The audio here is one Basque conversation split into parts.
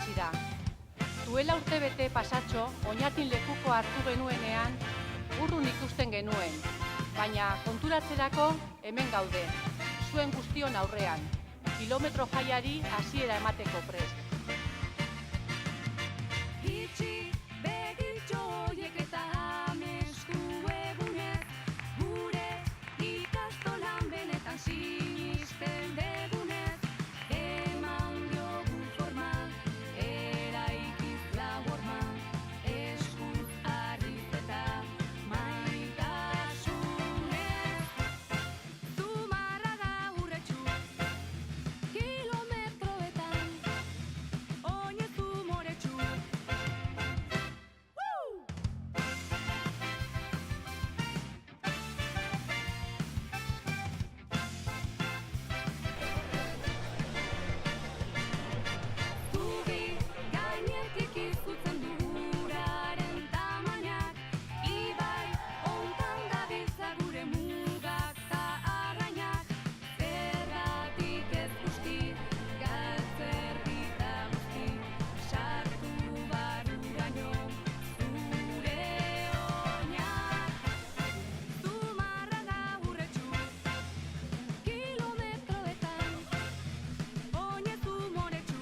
hasi da. Duela urtebete pasatxo, Oñatin lekuko hartu genuenean, urrun ikusten genuen, baina konturatzerako hemen gaude, zuen guztion aurrean, kilometro jaiari hasiera emateko prest. Itxi begitxo hoiek eta amestu egunez, gure ikastolan benetan sinisten degunez, eman diogu forma, eraikiz lau horma, eskuz harriz eta maitasunez. Zumarraga urretxu, kilometroetan, oinez umoretxu. Zubi gainetik izutzen duraren tamainak, ibai hontan dabiltza gure mugak ta arrainak, zergatik ez guzti, galtzerrita guzti, sartu baruraino zure oinak. Zumarraga urretxu, kilometroetan, oinez umoretxu.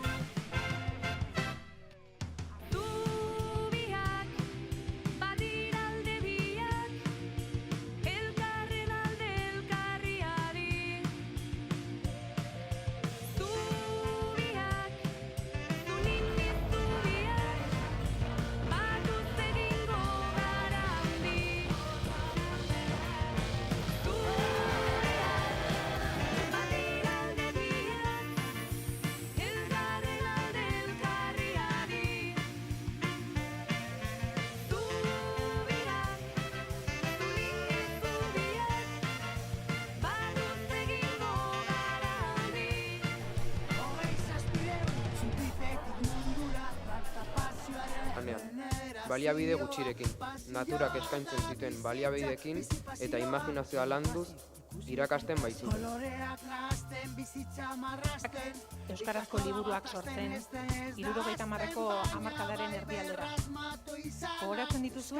Zubiak, badira alde biak, elkarren alde elkarriari. Zubiak, zunini zubiak, batuz egingo gara handi. Zubiak, badira alde biak, elkarren alde elkarriari. Zubiak, zunini zubiak, batuz egingo gara handi. Baliabide gutxirekin, naturak eskaintzen zituen baliabideekin eta imaginazioa landuz irakasten baitzuten. Euskarazko liburuak sortzen, 70ko hamarkadaren erdialdera. Gogoratzen dituzu?